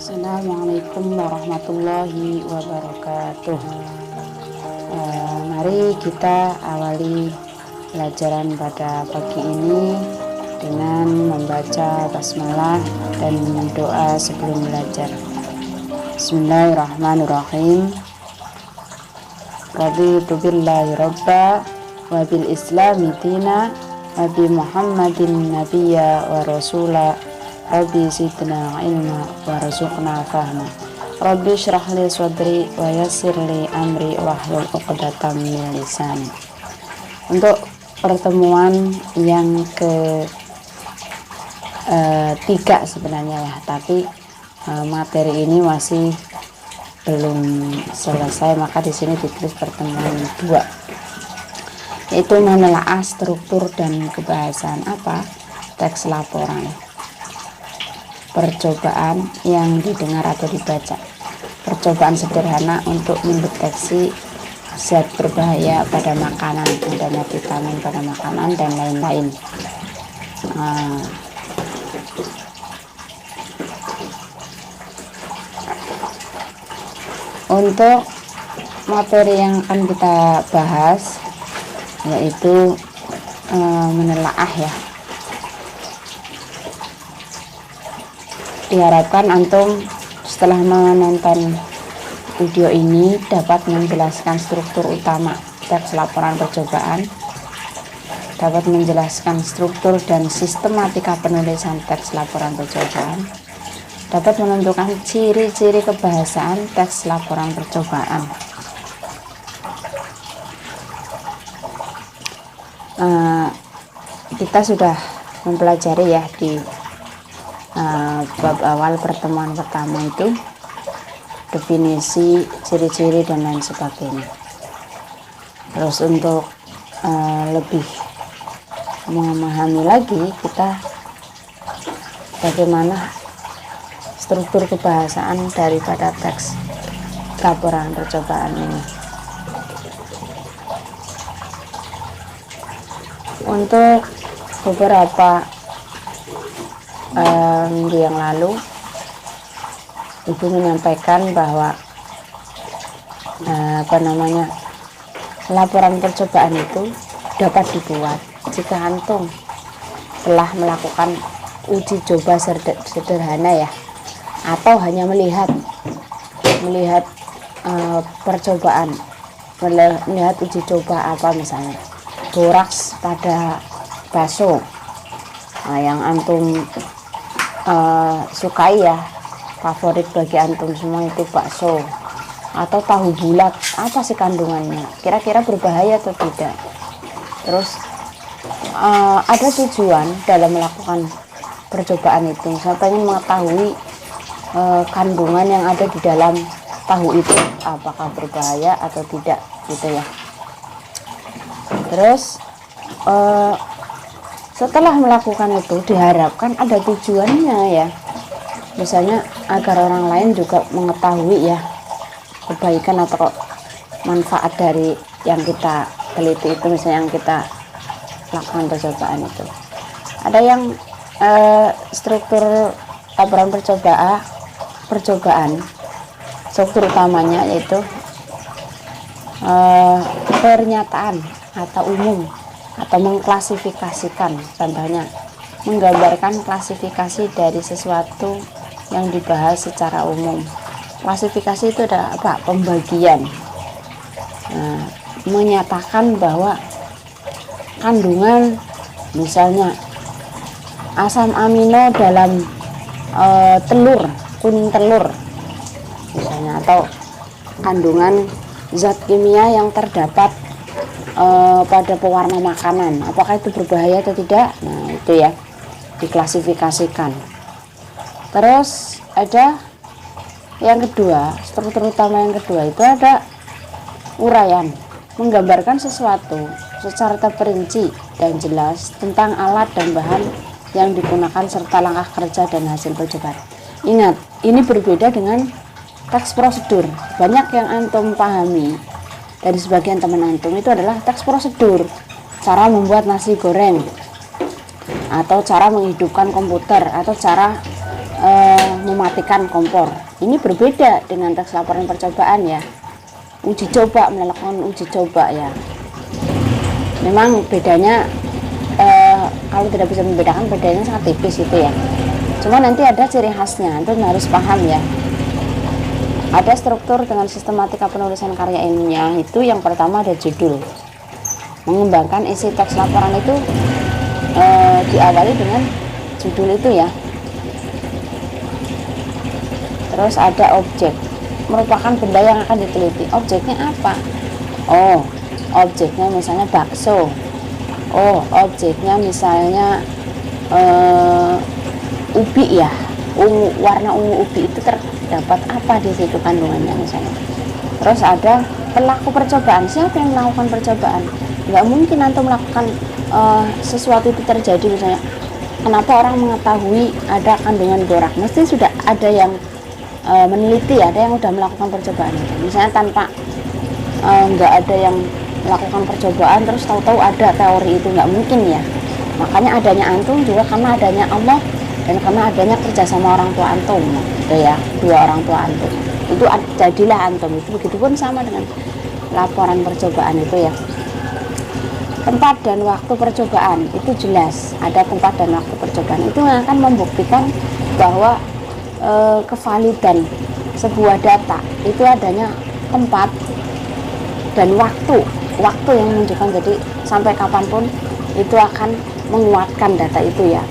Assalamualaikum warahmatullahi wabarakatuh. Mari kita awali pelajaran pada pagi ini dengan membaca basmalah dan doa sebelum belajar. Bismillahirrahmanirrahim. Raditu billahi robba wa bil islami dina wa bi muhammadin nabiyya wa rasula. Rabbi zidna ilma warzuqna fahma. Rabbi syrah li sadri wa yassir li amri wahlul 'uqdatam min lisani. Untuk pertemuan yang tiga sebenarnya ya, tapi materi ini masih belum selesai, maka di sini ditulis pertemuan 2, yaitu menelaah struktur dan kebahasaan teks laporan. Percobaan yang didengar atau dibaca. Percobaan sederhana untuk mendeteksi zat berbahaya pada makanan, adanya vitamin pada makanan dan lain-lain. Untuk materi yang akan kita bahas yaitu menelaah ya. Diharapkan antum setelah menonton video ini dapat menjelaskan struktur utama teks laporan percobaan, dapat menjelaskan struktur dan sistematika penulisan teks laporan percobaan, dapat menentukan ciri-ciri kebahasaan teks laporan percobaan. Kita sudah mempelajari ya di bab awal pertemuan pertama itu definisi, ciri-ciri dan lain sebagainya. Terus untuk lebih memahami lagi kita bagaimana struktur kebahasaan daripada teks laporan percobaan ini. Untuk beberapa minggu yang lalu Ibu menyampaikan bahwa laporan percobaan itu dapat dibuat jika antum telah melakukan uji coba sederhana ya, atau hanya melihat percobaan, melihat uji coba misalnya boraks pada bakso yang antum sukai ya, favorit bagi antum semua itu bakso atau tahu bulat, apa sih kandungannya, kira-kira berbahaya atau tidak. Terus ada tujuan dalam melakukan percobaan itu, saya ingin mengetahui kandungan yang ada di dalam tahu itu apakah berbahaya atau tidak gitu ya. Terus setelah melakukan itu diharapkan ada tujuannya ya, misalnya agar orang lain juga mengetahui ya kebaikan atau manfaat dari yang kita teliti itu, misalnya yang kita lakukan percobaan itu. Ada yang struktur laporan percobaan struktur utamanya yaitu pernyataan atau umum atau mengklasifikasikan, contohnya menggambarkan klasifikasi dari sesuatu yang dibahas secara umum. Klasifikasi itu adalah pembagian. Menyatakan bahwa kandungan misalnya asam amino dalam telur, kuning telur misalnya, atau kandungan zat kimia yang terdapat pada pewarna makanan, apakah itu berbahaya atau tidak. Nah itu ya, diklasifikasikan. Terus ada yang kedua, struktur utama yang kedua itu ada uraian, menggambarkan sesuatu secara terperinci dan jelas tentang alat dan bahan yang digunakan serta langkah kerja dan hasil percobaan. Ingat, ini berbeda dengan teks prosedur. Banyak yang antum pahami dari sebagian teman antum itu adalah teks prosedur, cara membuat nasi goreng, atau cara menghidupkan komputer, atau cara mematikan kompor. Ini berbeda dengan teks laporan percobaan ya. Uji coba, melakukan uji coba ya. Memang bedanya kalau tidak bisa membedakan, bedanya sangat tipis itu ya. Cuma nanti ada ciri khasnya, antum harus paham ya. Ada struktur dengan sistematika penulisan karya ilmiah. Itu yang pertama ada judul. Mengembangkan isi teks laporan itu diawali dengan judul itu ya. Terus ada objek, merupakan benda yang akan diteliti. Objeknya apa? Oh, objeknya misalnya bakso. Oh, objeknya misalnya ubi ya. Warna ungu ubi itu terdapat apa di situ kandungannya misalnya. Terus ada pelaku percobaan. Siapa yang melakukan percobaan? Nggak mungkin antum melakukan sesuatu itu terjadi misalnya. Kenapa orang mengetahui ada kandungan borak? Mesti sudah ada yang meneliti, ada yang sudah melakukan percobaan itu. Misalnya tanpa nggak ada yang melakukan percobaan terus tahu-tahu ada teori itu, nggak mungkin ya. Makanya adanya antum juga karena adanya Allah dan karena adanya kerja sama orang tua antum gitu ya, dua orang tua antum itu jadilah antum itu. Begitupun sama dengan laporan percobaan itu ya. Tempat dan waktu percobaan itu jelas, ada tempat dan waktu percobaan itu yang akan membuktikan bahwa kevalidan sebuah data itu adanya tempat dan waktu yang menunjukkan. Jadi sampai kapanpun itu akan menguatkan data itu ya,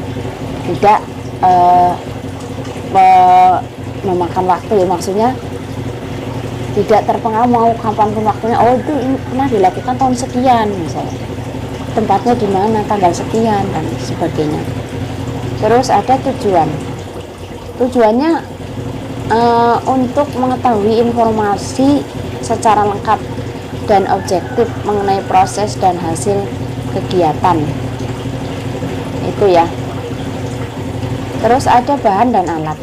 tidak memakan waktu ya, maksudnya tidak terpengaruh mau kapanpun waktunya. Oh itu pernah dilakukan tahun sekian misalnya, tempatnya di mana, tanggal sekian dan sebagainya. Terus ada tujuannya untuk mengetahui informasi secara lengkap dan objektif mengenai proses dan hasil kegiatan itu ya. Terus ada bahan dan alat.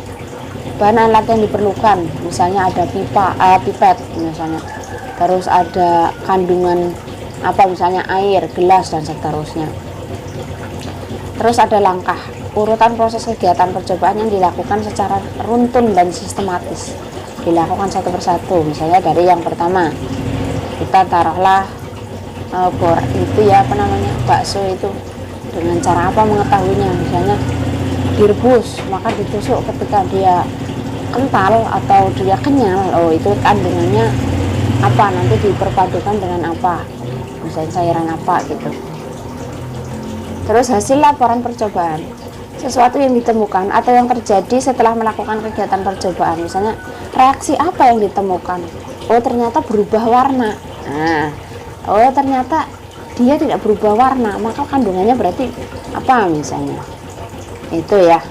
Bahan alat yang diperlukan, misalnya ada pipet misalnya. Terus ada kandungan apa misalnya air, gelas dan seterusnya. Terus ada langkah, urutan proses kegiatan percobaan yang dilakukan secara runtun dan sistematis, dilakukan satu persatu. Misalnya dari yang pertama, kita taruhlah itu ya apa namanya, bakso itu dengan cara apa mengetahuinya, misalnya direbus maka ditusuk ketika dia kental atau dia kenyal, oh itu kandungannya apa, nanti diperpadukan dengan apa, misalnya cairan apa gitu. Terus hasil laporan percobaan, sesuatu yang ditemukan atau yang terjadi setelah melakukan kegiatan percobaan, misalnya reaksi apa yang ditemukan. Oh ternyata berubah warna. Nah, oh ternyata dia tidak berubah warna, maka kandungannya berarti apa misalnya. Itu ya.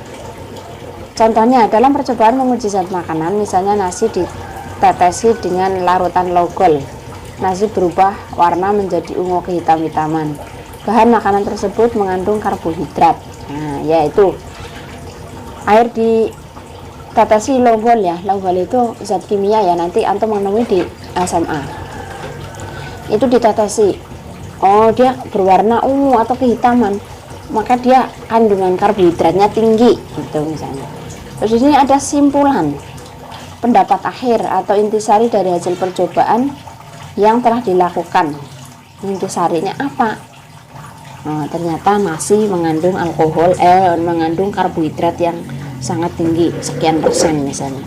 Contohnya dalam percobaan menguji zat makanan, misalnya nasi ditetesi dengan larutan logol. Nasi berubah warna menjadi ungu kehitam-hitaman. Bahan makanan tersebut mengandung karbohidrat. Nah, yaitu air ditetesi logol ya. Logol itu zat kimia ya, nanti antum menemui di SMA. Itu ditetesi. Oh, dia berwarna ungu atau kehitaman, maka dia kandungan karbohidratnya tinggi gitu misalnya. Terus di sini ada simpulan, pendapat akhir atau intisari dari hasil percobaan yang telah dilakukan. Intisarinya apa? Nah, ternyata nasi mengandung mengandung karbohidrat yang sangat tinggi, sekian persen misalnya.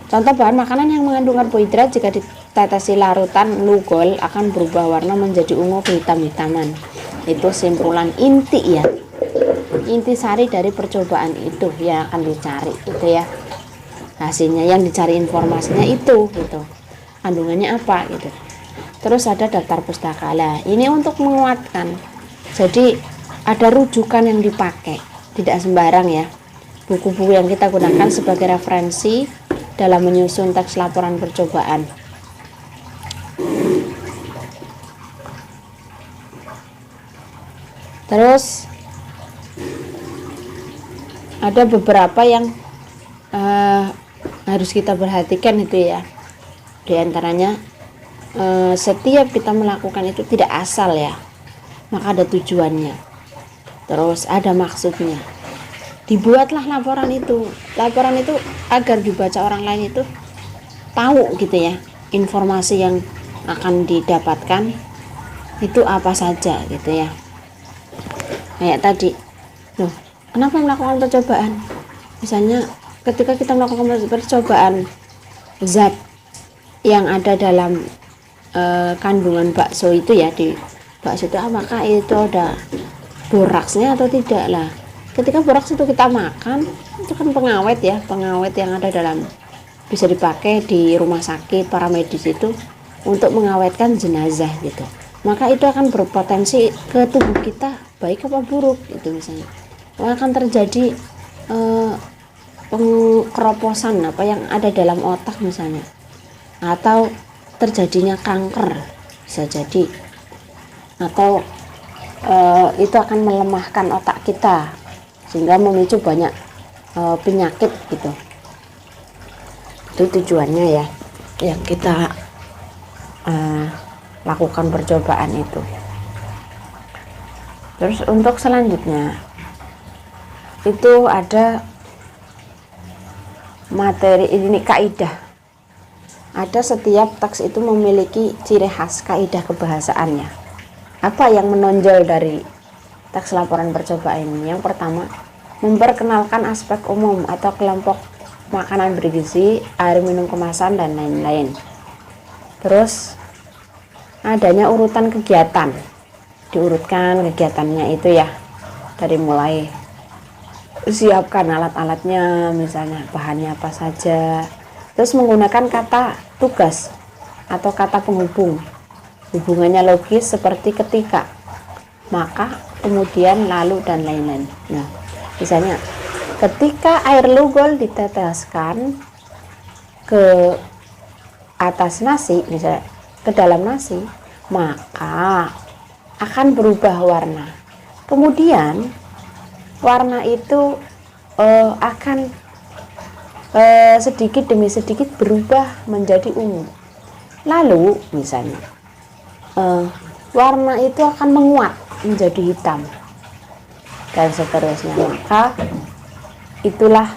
Contoh bahan makanan yang mengandung karbohidrat jika ditetesi larutan lugol akan berubah warna menjadi ungu kehitam-hitaman. Itu simpulan inti ya, intisari dari percobaan itu yang akan dicari itu ya, hasilnya yang dicari informasinya itu gitu, kandungannya apa gitu. Terus ada daftar pustaka. Lah, ini untuk menguatkan. Jadi ada rujukan yang dipakai, tidak sembarang ya. Buku-buku yang kita gunakan sebagai referensi dalam menyusun teks laporan percobaan. Terus ada beberapa yang harus kita perhatikan itu ya. Di antaranya setiap kita melakukan itu tidak asal ya, maka ada tujuannya, terus ada maksudnya. dibuatlah laporan itu. Laporan itu agar dibaca orang lain itu tahu gitu ya, informasi yang akan didapatkan itu apa saja gitu ya. Kayak tadi, loh, kenapa melakukan percobaan? Misalnya ketika kita melakukan percobaan zat yang ada dalam kandungan bakso itu ya, di bakso itu apakah itu ada boraksnya atau tidak lah. Ketika boraks itu kita makan, itu kan pengawet ya, pengawet yang ada dalam, bisa dipakai di rumah sakit para medis itu untuk mengawetkan jenazah gitu. Maka itu akan berpotensi ke tubuh kita baik apa buruk itu misalnya. Maka akan terjadi pengkeroposan apa yang ada dalam otak misalnya, atau terjadinya kanker bisa jadi, atau itu akan melemahkan otak kita sehingga memicu banyak penyakit gitu. Itu tujuannya ya yang kita lakukan percobaan itu. Terus untuk selanjutnya itu ada materi ini, kaidah. Ada setiap teks itu memiliki ciri khas kaidah kebahasaannya. Apa yang menonjol dari teks laporan percobaan ini? Yang pertama, memperkenalkan aspek umum atau kelompok makanan bergizi, air minum kemasan, dan lain-lain. Terus adanya urutan kegiatan, diurutkan kegiatannya itu ya, dari mulai siapkan alat-alatnya, misalnya bahannya apa saja. Terus menggunakan kata tugas atau kata penghubung, hubungannya logis seperti ketika, maka, kemudian, lalu, dan lain-lain. Nah, misalnya ketika air lugol diteteskan ke atas nasi, misalnya ke dalam nasi, maka akan berubah warna. Kemudian warna itu akan sedikit demi sedikit berubah menjadi ungu. Lalu misalnya warna itu akan menguat menjadi hitam dan seterusnya. Maka itulah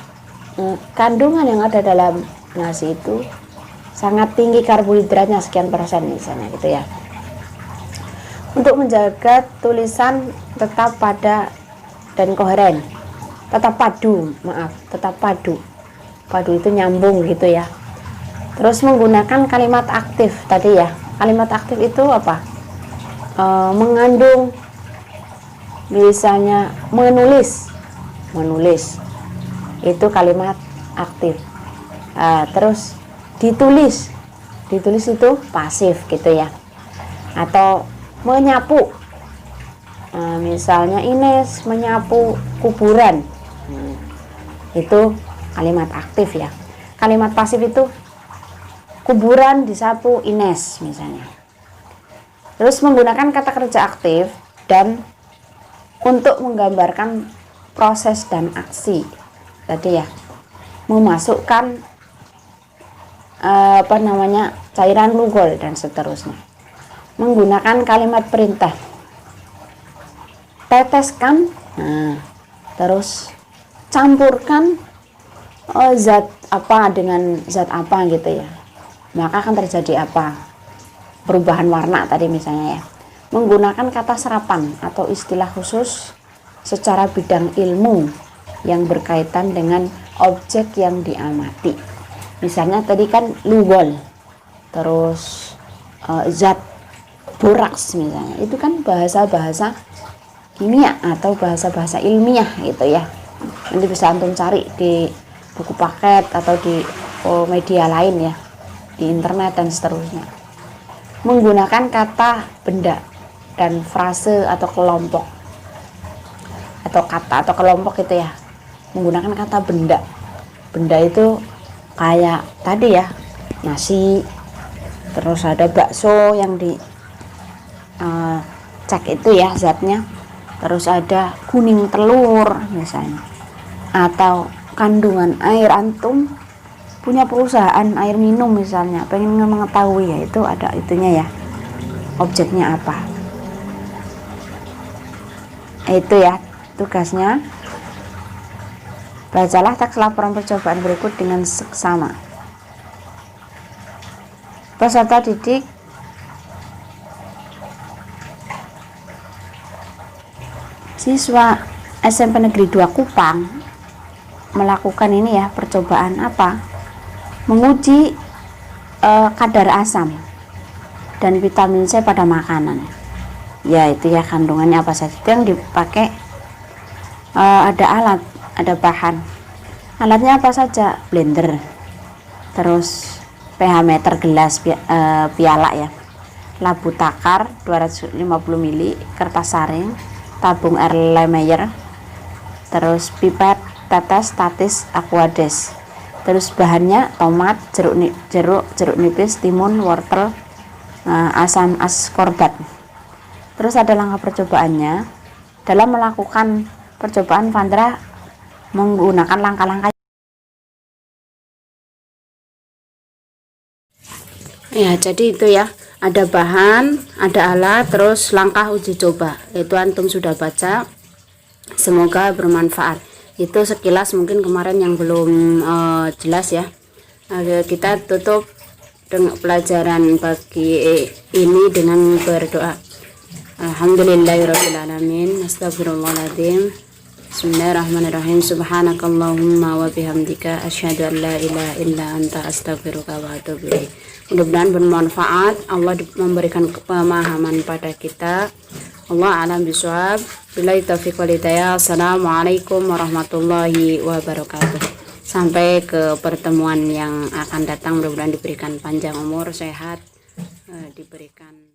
kandungan yang ada dalam nasi itu sangat tinggi karbohidratnya, sekian persen misalnya gitu ya. Untuk menjaga tulisan tetap pada dan koheren, tetap padu itu nyambung gitu ya. Terus menggunakan kalimat aktif tadi ya. Kalimat aktif itu apa? Mengandung misalnya menulis itu kalimat aktif. Terus ditulis itu pasif gitu ya. Atau menyapu, misalnya Ines menyapu kuburan, itu kalimat aktif ya. Kalimat pasif itu kuburan disapu Ines misalnya. Terus menggunakan kata kerja aktif dan untuk menggambarkan proses dan aksi tadi ya, memasukkan cairan lugol dan seterusnya. Menggunakan kalimat perintah, teteskan, terus campurkan zat apa dengan zat apa gitu ya, maka akan terjadi apa, perubahan warna tadi misalnya ya. Menggunakan kata serapan atau istilah khusus secara bidang ilmu yang berkaitan dengan objek yang diamati. Misalnya tadi kan lugol, terus zat boraks misalnya, itu kan bahasa-bahasa kimia atau bahasa-bahasa ilmiah gitu ya. Nanti bisa antum cari di buku paket atau di media lain ya, di internet dan seterusnya. Menggunakan kata benda dan frase atau kelompok, atau kata atau kelompok itu ya, menggunakan kata benda. Benda itu kayak tadi ya, nasi, terus ada bakso yang di cek itu ya zatnya, terus ada kuning telur misalnya, atau kandungan air. Antum punya perusahaan air minum misalnya, pengen mengetahui ya, itu ada itunya ya, objeknya apa, itu ya tugasnya. Bacalah teks laporan percobaan berikut dengan seksama. Peserta didik siswa SMP Negeri 2 Kupang melakukan ini ya, percobaan apa? Menguji kadar asam dan vitamin C pada makanan. Ya itu ya, kandungannya apa saja. Itu yang dipakai ada alat, ada bahan. Alatnya apa saja? Blender, terus pH meter gelas piala ya, labu takar 250 ml, kertas saring, tabung Erlenmeyer, terus pipet, tetes, tatis, aquades. Terus bahannya tomat, jeruk nipis, timun, wortel, asam ascorbat. Terus ada langkah percobaannya. Dalam melakukan percobaan, Vandra menggunakan langkah-langkah. Ya, jadi itu ya, ada bahan, ada alat, terus langkah uji coba. Itu antum sudah baca. Semoga bermanfaat. Itu sekilas mungkin kemarin yang belum jelas ya. Kita tutup dengan pelajaran pagi ini dengan berdoa. Alhamdulillahirrahmanirrahim. Astagfirullahaladzim. Bismillahirrahmanirrahim. Subhanakallahumma wa bihamdika asyhadu an la ilaha illa anta astaghfiruka wa atubu ilaik. Mudah-mudahan bermanfaat. Allah memberikan pemahaman pada kita. Allah alam bisawab. Billahi taufiq wal hidayah. Assalamualaikum warahmatullahi wabarakatuh. Sampai ke pertemuan yang akan datang, mudah-mudahan diberikan panjang umur, sehat, diberikan